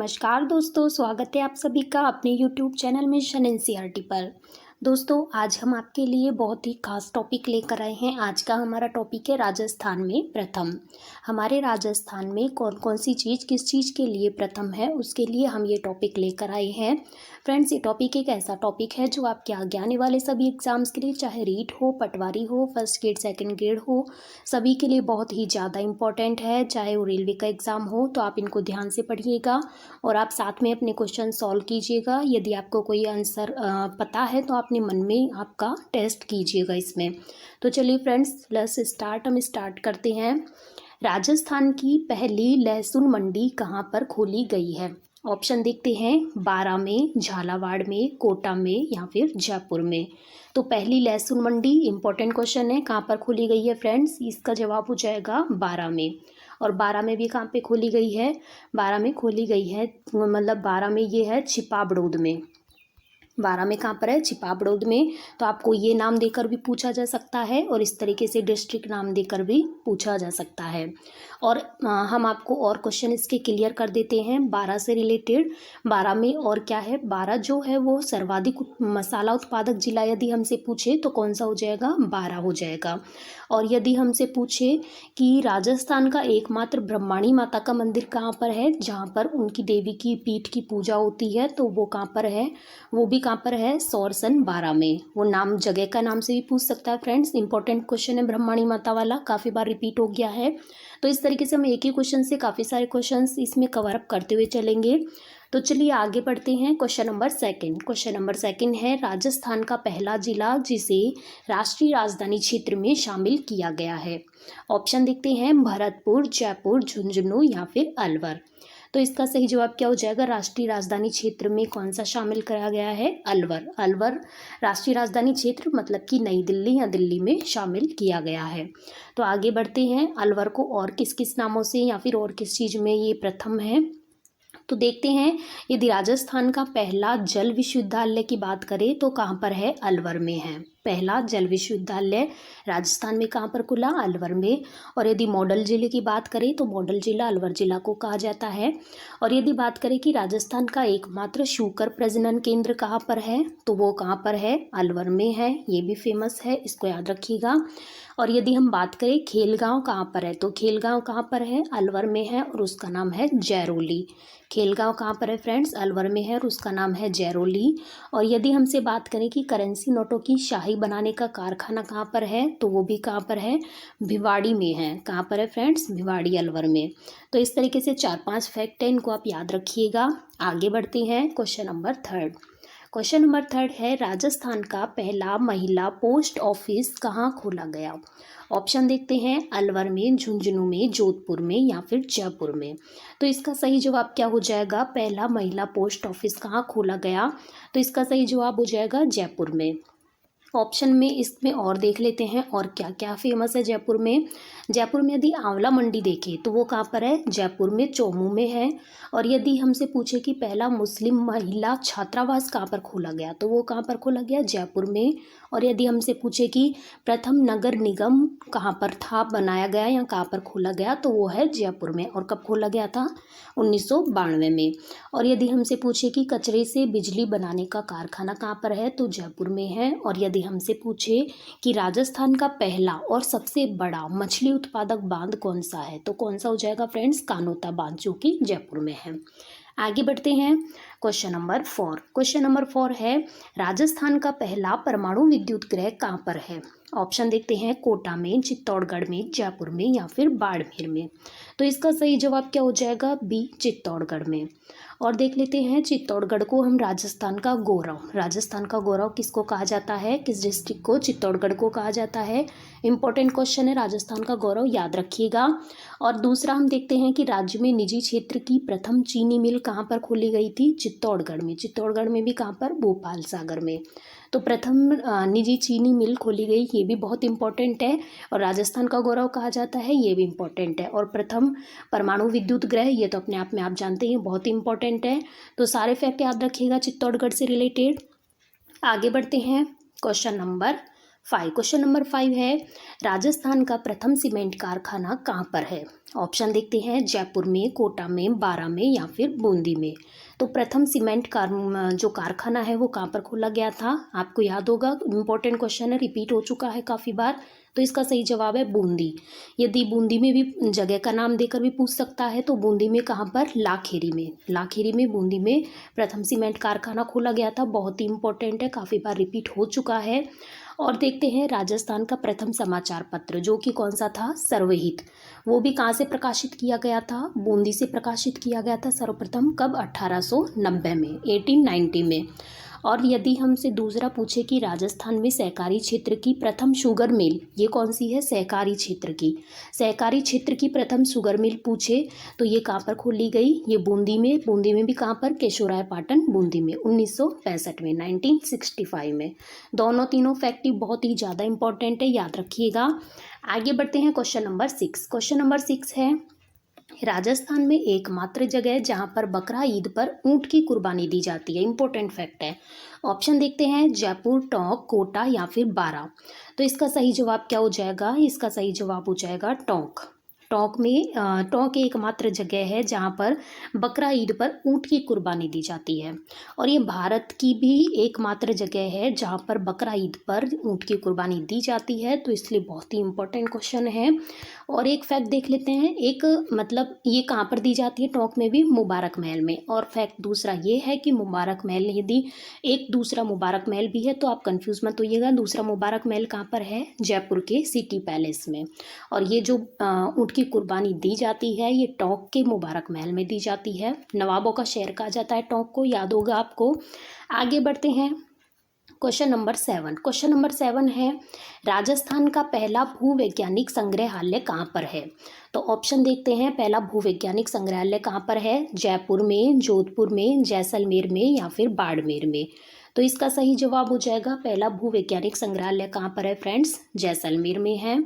नमस्कार दोस्तों, स्वागत है आप सभी का अपने यूट्यूब चैनल मिशन एनसीईआरटी पर। दोस्तों, आज हम आपके लिए बहुत ही खास टॉपिक लेकर आए हैं। आज का हमारा टॉपिक है राजस्थान में प्रथम। हमारे राजस्थान में कौन कौन सी चीज़ किस चीज़ के लिए प्रथम है, उसके लिए हम ये टॉपिक लेकर आए हैं। फ्रेंड्स, ये टॉपिक एक ऐसा टॉपिक है जो आपके आगे आने वाले सभी एग्जाम्स के लिए, चाहे रीट हो, पटवारी हो, फर्स्ट ग्रेड सेकंड ग्रेड हो, सभी के लिए बहुत ही ज़्यादा इंपॉर्टेंट है। चाहे वो रेलवे का एग्ज़ाम हो तो आप इनको ध्यान से पढ़िएगा और आप साथ में अपने क्वेश्चन सॉल्व कीजिएगा। यदि आपको कोई आंसर पता है तो अपने मन में आपका टेस्ट कीजिएगा इसमें। तो चलिए फ्रेंड्स, लेट्स स्टार्ट। हम स्टार्ट करते हैं। राजस्थान की पहली लहसुन मंडी कहाँ पर खोली गई है? ऑप्शन देखते हैं, बारा में, झालावाड़ में, कोटा में या फिर जयपुर में। तो पहली लहसुन मंडी इंपॉर्टेंट क्वेश्चन है, कहाँ पर खोली गई है फ्रेंड्स? इसका जवाब हो जाएगा बारा में। और बारा में भी कहाँ पे खोली गई है? बारा में खोली गई है, मतलब बारा में ये है छिपा बड़ौद में। बारा में कहाँ पर है? छिपा बड़ौद में। तो आपको ये नाम देकर भी पूछा जा सकता है और इस तरीके से डिस्ट्रिक्ट नाम देकर भी पूछा जा सकता है। और हम आपको और क्वेश्चन इसके क्लियर कर देते हैं बारा से रिलेटेड। बारा में और क्या है? बारा जो है वो सर्वाधिक मसाला उत्पादक जिला यदि हमसे पूछे तो कौन सा हो जाएगा? बारा हो जाएगा। और यदि हमसे पूछे कि राजस्थान का एकमात्र ब्रह्माणी माता का मंदिर कहाँ पर है, जहाँ पर उनकी देवी की पीठ की पूजा होती है, तो वो कहाँ पर है? वो भी कहाँ पर है? सौरसन बारा में। वो नाम जगह का नाम से भी पूछ सकता है फ्रेंड्स। इंपॉर्टेंट क्वेश्चन है ब्रह्माणी माता वाला, काफ़ी बार रिपीट हो गया है। तो इस तरीके से हम एक ही क्वेश्चन से काफ़ी सारे क्वेश्चंस इसमें कवर अप करते हुए चलेंगे। तो चलिए आगे बढ़ते हैं। Question number second. Question number second है, राजस्थान का पहला जिला जिसे राष्ट्रीय राजधानी क्षेत्र में शामिल किया गया है। ऑप्शन देखते हैं, भरतपुर, जयपुर, झुंझुनू या फिर अलवर। तो इसका सही जवाब क्या हो जाएगा? राष्ट्रीय राजधानी क्षेत्र में कौन सा शामिल करा गया है? अलवर। अलवर राष्ट्रीय राजधानी क्षेत्र मतलब कि नई दिल्ली या दिल्ली में शामिल किया गया है। तो आगे बढ़ते हैं। अलवर को और किस किस नामों से या फिर और किस चीज़ में ये प्रथम है, तो देखते हैं। यदि राजस्थान का पहला जल विश्वविद्यालय की बात करें तो कहाँ पर है? अलवर में है। पहला जल विश्वविद्यालय राजस्थान में कहाँ पर खुला? अलवर में। और यदि मॉडल जिले की बात करें तो मॉडल जिला अलवर जिला को कहा जाता है। और यदि बात करें कि राजस्थान का एकमात्र शूकर प्रजनन केंद्र कहाँ पर है, तो वो कहाँ पर है? अलवर में है। ये भी फेमस है, इसको याद रखिएगा। और यदि हम बात करें खेलगांव कहाँ पर है, तो खेलगांव कहाँ पर है? अलवर में है और उसका नाम है जयरोली। खेलगांव कहाँ पर है फ्रेंड्स? अलवर में है और उसका नाम है जयरोली। और यदि हमसे बात करें कि करेंसी नोटों की शाही बनाने का कारखाना कहाँ पर है, तो वो भी कहाँ पर है? भिवाड़ी में है। कहाँ पर है फ्रेंड्स? भिवाड़ी अलवर में। तो इस तरीके से 4-5 फैक्ट है, इनको आप याद रखिएगा। आगे बढ़ते हैं। Question number third. Question number third है, राजस्थान का पहला महिला पोस्ट ऑफिस कहाँ खोला गया? ऑप्शन देखते हैं, अलवर में, झुंझुनू में, जोधपुर में या फिर जयपुर में। तो इसका सही जवाब क्या हो जाएगा? पहला महिला पोस्ट ऑफिस कहाँ खोला गया? तो इसका सही जवाब हो जाएगा जयपुर में। ऑप्शन में इसमें और देख लेते हैं और क्या क्या फेमस है जयपुर में। जयपुर में यदि आंवला मंडी देखें तो वो कहाँ पर है? जयपुर में, चौमू में है। और यदि हमसे पूछे कि पहला मुस्लिम महिला छात्रावास कहाँ पर खोला गया, तो वो कहाँ पर खोला गया? जयपुर में। और यदि हमसे पूछे कि प्रथम नगर निगम कहाँ पर था बनाया गया या कहाँ पर खोला गया, तो वो है जयपुर में। और कब खोला गया था? 1992 में। और यदि हमसे पूछे कि कचरे से बिजली बनाने का कारखाना कहाँ पर है, तो जयपुर में है। और यदि हमसे पूछे कि राजस्थान का पहला और सबसे बड़ा मछली उत्पादक बांध कौन सा है, तो कौन सा हो जाएगा फ्रेंड्स? कानोता बांध, जो कि जयपुर में है। आगे बढ़ते हैं। Question number 4। क्वेश्चन नंबर 4 है, राजस्थान का पहला परमाणु विद्युत गृह कहाँ पर है? ऑप्शन देखते हैं, कोटा में, चित्तौड़गढ़ में, जयपुर में या फिर बाड़मेर में। तो इसका सही जवाब क्या हो जाएगा? बी, चित्तौड़गढ़ में। और देख लेते हैं, चित्तौड़गढ़ को हम राजस्थान का गौरव, राजस्थान का गौरव किसको कहा जाता है? किस डिस्ट्रिक्ट को? चित्तौड़गढ़ को कहा जाता है। इंपॉर्टेंट क्वेश्चन है, राजस्थान का गौरव याद रखिएगा। और दूसरा हम देखते हैं कि राज्य में निजी क्षेत्र की प्रथम चीनी मिल कहाँ पर खोली गई थी? चित्तौड़गढ़ में। चित्तौड़गढ़ में भी कहाँ पर? भोपाल सागर में। तो प्रथम निजी चीनी मिल खोली गई, ये भी बहुत इंपॉर्टेंट है। और राजस्थान का गौरव कहा जाता है, ये भी इंपॉर्टेंट है। और प्रथम परमाणु विद्युत गृह, ये तो अपने आप में आप जानते हैं बहुत इंपॉर्टेंट है। तो सारे फैक्ट याद रखिएगा चित्तौड़गढ़ से रिलेटेड। आगे बढ़ते हैं। Question number 5। क्वेश्चन नंबर 5 है, राजस्थान का प्रथम सीमेंट कारखाना कहाँ पर है? ऑप्शन देखते हैं, जयपुर में, कोटा में, बारा में या फिर बूंदी में। तो प्रथम सीमेंट जो कारखाना है वो कहाँ पर खोला गया था? आपको याद होगा, इम्पोर्टेंट क्वेश्चन है, रिपीट हो चुका है काफ़ी बार। तो इसका सही जवाब है बूंदी। यदि बूंदी में भी जगह का नाम देकर भी पूछ सकता है तो बूंदी में कहाँ पर? लाखेरी में। लाखेरी में, बूंदी में प्रथम सीमेंट कारखाना खोला गया था। बहुत ही इंपॉर्टेंट है, काफ़ी बार रिपीट हो चुका है। और देखते हैं राजस्थान का प्रथम समाचार पत्र जो कि कौन सा था? सर्वहित। वो भी कहाँ से प्रकाशित किया गया था? बूंदी से प्रकाशित किया गया था सर्वप्रथम। कब? 1890 में, 1890 में। और यदि हमसे दूसरा पूछे कि राजस्थान में सहकारी क्षेत्र की प्रथम शुगर मिल, ये कौन सी है? सहकारी क्षेत्र की। सहकारी क्षेत्र की प्रथम शुगर मिल पूछे तो ये कहाँ पर खोली गई? ये बूंदी में। बूंदी में भी कहाँ पर? केशोराय पाटन, बूंदी में, 1965 में, 1965 में। दोनों तीनों फैक्ट बहुत ही ज़्यादा इंपॉर्टेंट है, याद रखिएगा। आगे बढ़ते हैं क्वेश्चन नंबर 6। क्वेश्चन नंबर 6 है, राजस्थान में एकमात्र जगह है जहां पर बकरा ईद पर ऊंट की कुर्बानी दी जाती है। इंपॉर्टेंट फैक्ट है। ऑप्शन देखते हैं, जयपुर, टोंक, कोटा या फिर बारा। तो इसका सही जवाब क्या हो जाएगा? इसका सही जवाब हो जाएगा टोंक। टोंक एकमात्र जगह है जहां पर बकरा ईद पर ऊंट की कुर्बानी दी जाती है। और ये भारत की भी एकमात्र जगह है जहां पर बकरा ईद पर ऊंट की कुर्बानी दी जाती है। तो इसलिए बहुत ही इंपॉर्टेंट क्वेश्चन है। और एक फैक्ट देख लेते हैं, एक मतलब ये कहाँ पर दी जाती है? टोंक में भी, मुबारक महल में। और फैक्ट दूसरा ये है कि मुबारक महल, यदि एक दूसरा मुबारक महल भी है तो आप कंफ्यूज मत होइएगा। दूसरा मुबारक महल कहाँ पर है? जयपुर के सिटी पैलेस में। और ये जो ऊँट की कुर्बानी दी जाती है ये टोंक के मुबारक महल में दी जाती है। नवाबों का शहर कहा जाता है टोंक को, याद होगा आपको। आगे बढ़ते हैं क्वेश्चन नंबर 7। क्वेश्चन नंबर 7 है, राजस्थान का पहला भूवैज्ञानिक संग्रहालय कहाँ पर है? तो ऑप्शन देखते हैं, पहला भूवैज्ञानिक संग्रहालय कहाँ पर है? जयपुर में, जोधपुर में, जैसलमेर में या फिर बाड़मेर में। तो इसका सही जवाब हो जाएगा, पहला भूवैज्ञानिक संग्रहालय कहाँ पर है फ्रेंड्स? जैसलमेर में है।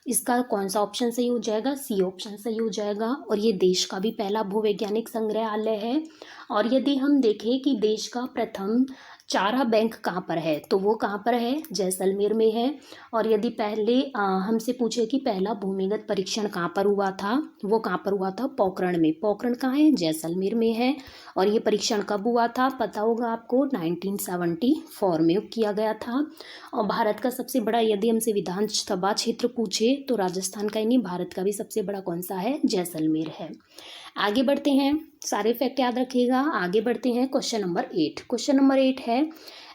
इसका कौन सा ऑप्शन सही हो जाएगा? सी ऑप्शन सही हो जाएगा। और ये देश का भी पहला भूवैज्ञानिक संग्रहालय है। और यदि हम देखें कि देश का प्रथम चारा बैंक कहाँ पर है तो वो कहाँ पर है? जैसलमेर में है। और यदि पहले हमसे पूछे कि पहला भूमिगत परीक्षण कहाँ पर हुआ था, वो कहाँ पर हुआ था? पोखरण में। पोखरण कहाँ है? जैसलमेर में है। और ये परीक्षण कब हुआ था? पता होगा आपको, 1974 में किया गया था। और भारत का सबसे बड़ा, यदि हमसे विधानसभा क्षेत्र पूछे तो राजस्थान का ही नहीं, भारत का भी सबसे बड़ा कौन सा है? जैसलमेर है। आगे बढ़ते हैं, सारे फैक्ट याद रखिएगा। आगे बढ़ते हैं क्वेश्चन नंबर 8। क्वेश्चन नंबर 8 है,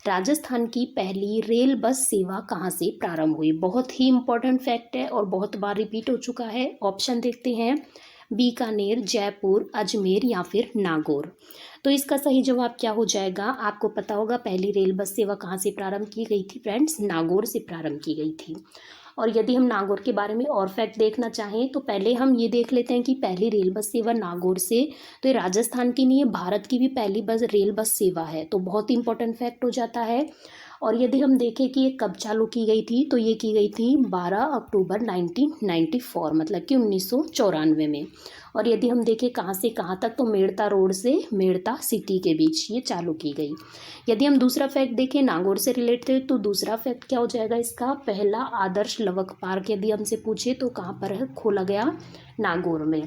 राजस्थान की पहली रेल बस सेवा कहाँ से प्रारंभ हुई? बहुत ही इंपॉर्टेंट फैक्ट है और बहुत बार रिपीट हो चुका है। ऑप्शन देखते हैं, बीकानेर, जयपुर, अजमेर या फिर नागौर। तो इसका सही जवाब क्या हो जाएगा? आपको पता होगा पहली रेल बस सेवा कहाँ से प्रारंभ की गई थी फ्रेंड्स? नागौर से प्रारंभ की गई थी। और यदि हम नागौर के बारे में और फैक्ट देखना चाहें तो पहले हम ये देख लेते हैं कि पहली रेल बस सेवा नागौर से, तो ये राजस्थान की नहीं है, भारत की भी पहली रेल बस सेवा है। तो बहुत इंपॉर्टेंट फैक्ट हो जाता है। और यदि हम देखें कि ये कब चालू की गई थी तो ये की गई थी 12 अक्टूबर 1994, मतलब कि 1994 में। और यदि हम देखें कहाँ से कहाँ तक, तो मेड़ता रोड से मेड़ता सिटी के बीच ये चालू की गई। यदि हम दूसरा फैक्ट देखें नागौर से रिलेटेड, तो दूसरा फैक्ट क्या हो जाएगा इसका? पहला आदर्श लवक पार्क यदि हमसे पूछे तो कहाँ पर है? खोला गया नागौर में।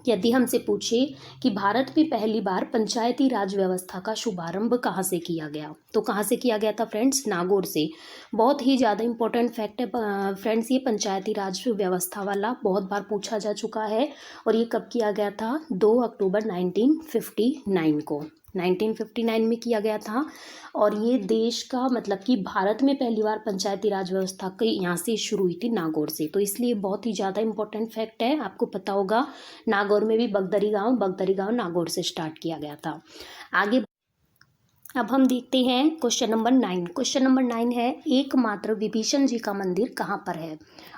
यदि हमसे पूछे कि भारत में पहली बार पंचायती राज व्यवस्था का शुभारंभ कहाँ से किया गया, तो कहाँ से किया गया था फ्रेंड्स? नागौर से। बहुत ही ज़्यादा इंपॉर्टेंट फैक्ट है फ्रेंड्स, ये पंचायती राज व्यवस्था वाला बहुत बार पूछा जा चुका है। और ये कब किया गया था? 2 अक्टूबर 1959 को, 1959 में किया गया था। और ये देश का, मतलब कि भारत में पहली बार पंचायती राज व्यवस्था की यहाँ से शुरू हुई थी, नागौर से। तो इसलिए बहुत ही ज़्यादा इंपॉर्टेंट फैक्ट है, आपको पता होगा। नागौर में भी बगदरी गांव नागौर से स्टार्ट किया गया था। आगे अब हम देखते हैं क्वेश्चन नंबर 9। क्वेश्चन नंबर 9 है, एकमात्र विभीषण जी का मंदिर कहाँ पर है?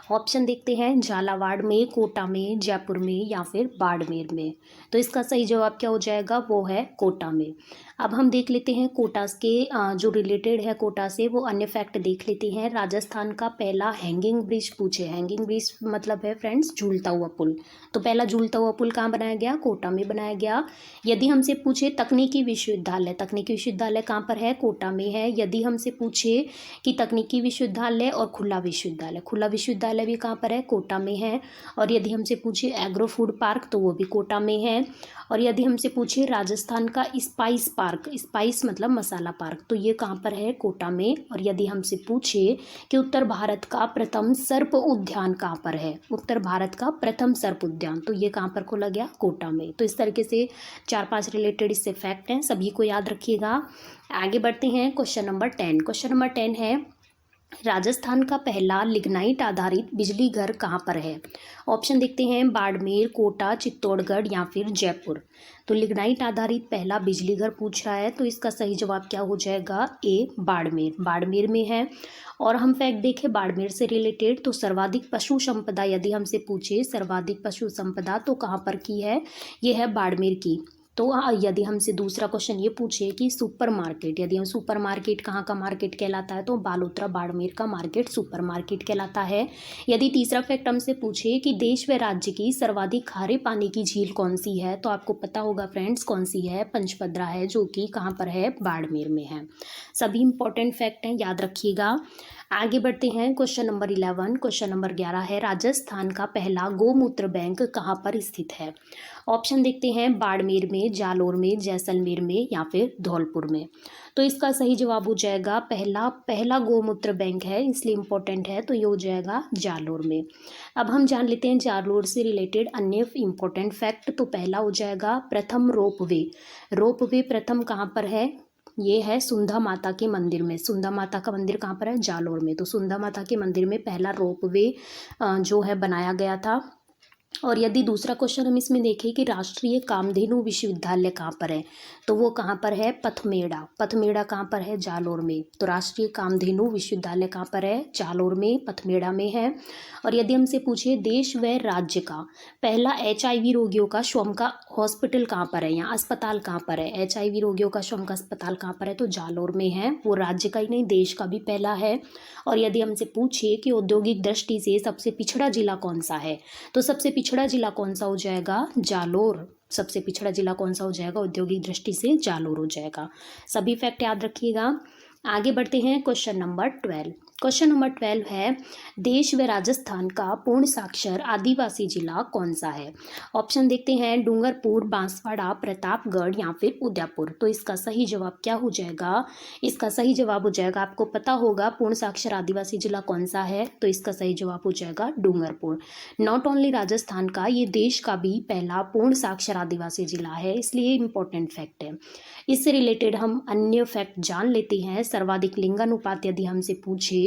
ऑप्शन देखते हैं, झालावाड़ में, कोटा में, जयपुर में या फिर बाड़मेर में। तो इसका सही जवाब क्या हो जाएगा, वो है कोटा में। अब हम देख लेते हैं कोटा के जो रिलेटेड है कोटा से वो अन्य फैक्ट देख लेते हैं। राजस्थान का पहला हैंगिंग ब्रिज पूछे। हैंगिंग ब्रिज मतलब है फ्रेंड्स झूलता हुआ पुल। तो पहला झूलता हुआ पुल कहाँ बनाया गया, कोटा में बनाया गया। यदि हमसे पूछे तकनीकी विश्वविद्यालय, तकनीकी विश्वविद्यालय कहाँ पर है, कोटा में है। यदि हमसे पूछे कि तकनीकी विश्वविद्यालय और खुला विश्वविद्यालय, खुला विश्वविद्यालय भी कहाँ पर है, कोटा में है। और यदि हमसे पूछे एग्रो फूड पार्क तो वो भी कोटा में है। और यदि हमसे पूछे राजस्थान का स्पाइस पार्क, स्पाइस मतलब मसाला पार्क, तो ये कहाँ पर है, कोटा में। और यदि हमसे पूछे कि उत्तर भारत का प्रथम सर्प उद्यान कहाँ पर है, उत्तर भारत का प्रथम सर्प उद्यान, तो ये कहाँ पर खोला गया, कोटा में। तो इस तरीके से 4-5 रिलेटेड इससे फैक्ट हैं, सभी को याद रखिएगा। आगे बढ़ते हैं क्वेश्चन नंबर 10। क्वेश्चन नंबर 10 है, राजस्थान का पहला लिग्नाइट आधारित बिजली घर कहाँ पर है। ऑप्शन देखते हैं, बाड़मेर, कोटा, चित्तौड़गढ़ या फिर जयपुर। तो लिग्नाइट आधारित पहला बिजली घर पूछ रहा है, तो इसका सही जवाब क्या हो जाएगा, ए बाड़मेर, बाड़मेर में है। और हम फैक्ट देखें बाड़मेर से रिलेटेड, तो सर्वाधिक पशु संपदा यदि हमसे पूछे सर्वाधिक पशु संपदा तो कहाँ पर की है, ये है बाड़मेर की। तो यदि हमसे दूसरा क्वेश्चन ये पूछे कि सुपर मार्केट, यदि हम सुपर मार्केट कहाँ का मार्केट कहलाता है, तो बालोतरा बाड़मेर का मार्केट सुपर मार्केट कहलाता है। यदि तीसरा फैक्ट हमसे पूछे कि देश व राज्य की सर्वाधिक खारे पानी की झील कौन सी है, तो आपको पता होगा फ्रेंड्स कौन सी है, पंचपदरा है, जो कि कहाँ पर है, बाड़मेर में है। सभी इंपॉर्टेंट फैक्ट हैं, याद रखिएगा। आगे बढ़ते हैं क्वेश्चन नंबर 11। क्वेश्चन नंबर 11 है, राजस्थान का पहला गोमूत्र बैंक कहाँ पर स्थित है। ऑप्शन देखते हैं, बाड़मेर में, जालोर में, जैसलमेर में या फिर धौलपुर में। तो इसका सही जवाब हो जाएगा, पहला गोमूत्र बैंक है इसलिए इम्पोर्टेंट है, तो ये हो जाएगा जालोर में। अब हम जान लेते हैं जालोर से रिलेटेड अन्य इम्पोर्टेंट फैक्ट। तो पहला हो जाएगा प्रथम रोपवे, रोपवे प्रथम कहाँ पर है, ये है सुंधा माता के मंदिर में। सुंधा माता का मंदिर कहाँ पर है, जालोर में। तो सुंधा माता के मंदिर में पहला रोपवे जो है बनाया गया था। और यदि दूसरा क्वेश्चन हम इसमें देखें कि राष्ट्रीय कामधेनु विश्वविद्यालय कहाँ पर है, तो वो कहाँ पर है, पथमेड़ा, पथमेड़ा कहाँ पर है, जालोर में। तो राष्ट्रीय कामधेनु विश्वविद्यालय कहाँ पर है, जालोर में, पथमेड़ा में है। और यदि हमसे पूछे देश व राज्य का पहला HIV रोगियों का श्वम का हॉस्पिटल कहाँ पर है, या अस्पताल कहाँ पर है, HIV रोगियों का श्वम का अस्पताल कहाँ पर है, तो जालोर में है। वो राज्य का ही नहीं, देश का भी पहला है। और यदि हमसे पूछे कि औद्योगिक दृष्टि से सबसे पिछड़ा जिला कौन सा है, तो सबसे पिछड़ा जिला कौन सा हो जाएगा, जालोर। सबसे पिछड़ा जिला कौन सा हो जाएगा, औद्योगिक दृष्टि से जालोर हो जाएगा। सभी फैक्ट याद रखिएगा। आगे बढ़ते हैं क्वेश्चन नंबर 12। क्वेश्चन नंबर 12 है, देश व राजस्थान का पूर्ण साक्षर आदिवासी जिला कौन सा है। ऑप्शन देखते हैं, डूंगरपुर, बांसवाड़ा, प्रतापगढ़ या फिर उदयपुर। तो इसका सही जवाब क्या हो जाएगा, इसका सही जवाब हो जाएगा, आपको पता होगा पूर्ण साक्षर आदिवासी जिला कौन सा है, तो इसका सही जवाब हो जाएगा डूंगरपुर। नॉट ओनली राजस्थान का, ये देश का भी पहला पूर्ण साक्षर आदिवासी जिला है, इसलिए इम्पोर्टेंट फैक्ट है। इससे रिलेटेड हम अन्य फैक्ट जान लेते हैं। सर्वाधिक लिंगानुपात यदि हमसे पूछे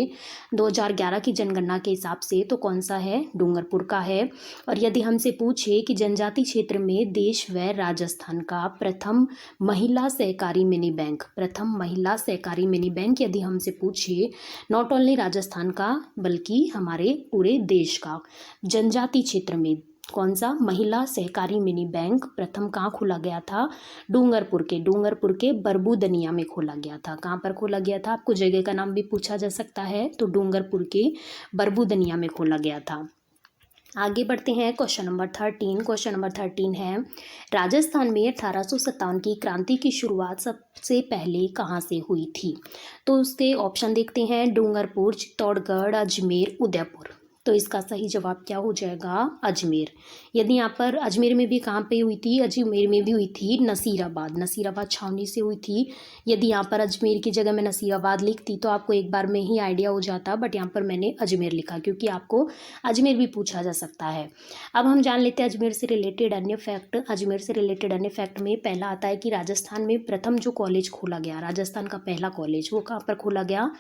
2011 की जनगणना के हिसाब से, तो कौन सा है, डूंगरपुर का है। और यदि हमसे पूछे कि जनजाति क्षेत्र में देश व राजस्थान का प्रथम महिला सहकारी मिनी बैंक, प्रथम महिला सहकारी मिनी बैंक यदि हमसे पूछे, नॉट ओनली राजस्थान का बल्कि हमारे पूरे देश का जनजाति क्षेत्र में कौन सा महिला सहकारी मिनी बैंक प्रथम कहाँ खोला गया था, डूंगरपुर के बरबूदनिया में खोला गया था। कहाँ पर खोला गया था, आपको जगह का नाम भी पूछा जा सकता है, तो डूंगरपुर के बरबूदनिया में खोला गया था। आगे बढ़ते हैं क्वेश्चन नंबर 13। क्वेश्चन नंबर 13 है, राजस्थान में 1857 की क्रांति की शुरुआत सबसे पहले कहाँ से हुई थी। तो उसके ऑप्शन देखते हैं, डूंगरपुर, चित्तौड़गढ़, अजमेर, उदयपुर। तो इसका सही जवाब क्या हो जाएगा, अजमेर। यदि यहाँ पर अजमेर में भी कहाँ पे हुई थी, अजमेर में भी हुई थी नसीराबाद, नसीराबाद छावनी से हुई थी। यदि यहाँ पर अजमेर की जगह मैं नसीराबाद लिखती तो आपको एक बार में ही आइडिया हो जाता, बट यहाँ पर मैंने अजमेर लिखा क्योंकि आपको अजमेर भी पूछा जा सकता है। अब हम जान लेते हैं अजमेर से रिलेटेड अन्य फैक्ट। अजमेर से रिलेटेड अन्य फैक्ट में पहला आता है कि राजस्थान में प्रथम जो कॉलेज खोला गया, राजस्थान का पहला कॉलेज, वो कहाँ पर खोला गया,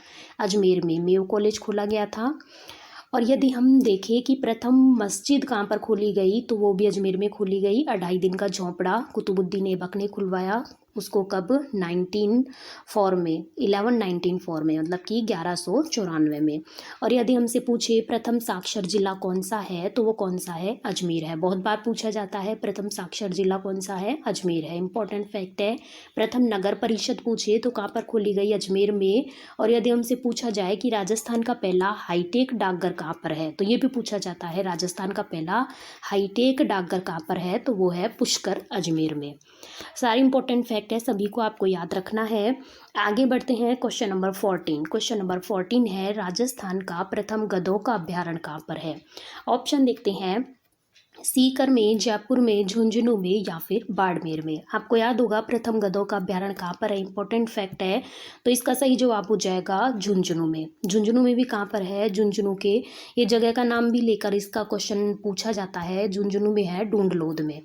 अजमेर में मेयो कॉलेज खोला गया था। और यदि हम देखें कि प्रथम मस्जिद कहाँ पर खोली गई, तो वो भी अजमेर में खोली गई। 2.5 दिन का झोंपड़ा कुतुबुद्दीन ऐबक ने खुलवाया, उसको कब 1194 में मतलब कि 1194 में। और यदि हमसे पूछे प्रथम साक्षर जिला कौन सा है तो वो कौन सा है, अजमेर है। बहुत बार पूछा जाता है प्रथम साक्षर जिला कौन सा है, अजमेर है। इंपॉर्टेंट फैक्ट है। प्रथम नगर परिषद पूछे तो कहाँ पर खोली गई, अजमेर में। और यदि हमसे पूछा जाए कि राजस्थान का पहला हाईटेक डाकघर कहाँ पर है तो ये भी पूछा जाता है, राजस्थान का पहला हाईटेक डाकघर कहाँ पर है तो वो है पुष्कर, अजमेर में। सारे इंपॉर्टेंट फैक्ट है, सभी को आपको याद रखना है। आगे बढ़ते हैं क्वेश्चन नंबर 14। क्वेश्चन नंबर 14 है राजस्थान का प्रथम गधों का अभ्यारण्य कहाँ पर है। ऑप्शन देखते हैं, सीकर में, जयपुर में, झुंझुनू में या फिर बाड़मेर में। आपको याद होगा प्रथम गधों का अभ्यारण्य कहाँ पर है, इंपॉर्टेंट फैक्ट है। तो इसका सही जवाब हो जाएगा झुंझुनू में। झुंझुनू में भी कहाँ पर है, झुंझुनू के, ये जगह का नाम भी लेकर इसका क्वेश्चन पूछा जाता है। झुंझुनू में है, डूंडलोद में।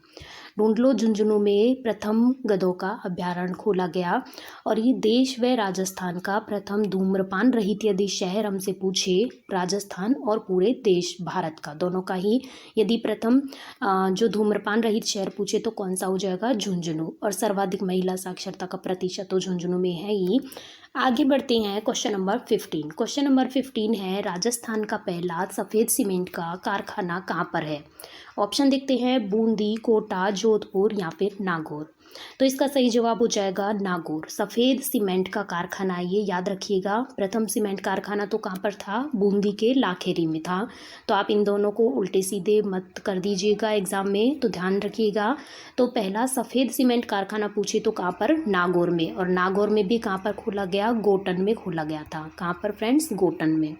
डूंडलोद झुंझुनू में प्रथम गधों का अभ्यारण्य खोला गया। और ये देश व राजस्थान का प्रथम धूम्रपान रहित यदि शहर हमसे पूछे, राजस्थान और पूरे देश भारत का दोनों का ही यदि प्रथम जो धूम्रपान रहित शहर पूछे तो कौन सा हो जाएगा, झुंझुनू। और सर्वाधिक महिला साक्षरता का प्रतिशत तो झुंझुनू में है ही। आगे बढ़ते हैं क्वेश्चन नंबर 15। क्वेश्चन नंबर 15 है राजस्थान का पहला सफ़ेद सीमेंट का कारखाना कहाँ पर है। ऑप्शन देखते हैं, बूंदी, कोटा, जोधपुर या फिर नागौर। तो इसका सही जवाब हो जाएगा नागौर। सफ़ेद सीमेंट का कारखाना, ये याद रखिएगा। प्रथम सीमेंट कारखाना तो कहाँ पर था, बूंदी के लाखेरी में था। तो आप इन दोनों को उल्टे सीधे मत कर दीजिएगा एग्जाम में, तो ध्यान रखिएगा। तो पहला सफ़ेद सीमेंट कारखाना पूछे तो कहाँ पर, नागौर में। और नागौर में भी कहाँ पर खोला गया, गोटन में खोला गया था। कहाँ पर फ्रेंड्स, गोटन में।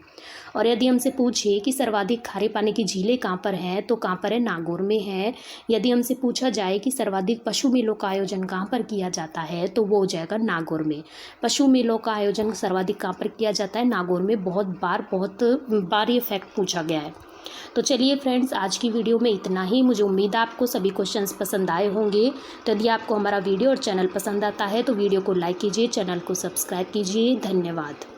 और यदि हमसे पूछे कि सर्वाधिक खारे पानी की झीलें कहाँ पर हैं तो कहाँ पर है, नागौर में है। यदि हमसे पूछा जाए कि सर्वाधिक पशु मेलों का आयोजन कहाँ पर किया जाता है तो वो हो जाएगा नागौर में। पशु मेलों का आयोजन सर्वाधिक कहाँ पर किया जाता है, नागौर में। बहुत बार ये फैक्ट पूछा गया है। तो चलिए फ्रेंड्स, आज की वीडियो में इतना ही। मुझे उम्मीद है आपको सभी क्वेश्चंस पसंद आए होंगे। तो यदि आपको हमारा वीडियो और चैनल पसंद आता है तो वीडियो को लाइक कीजिए, चैनल को सब्सक्राइब कीजिए। धन्यवाद।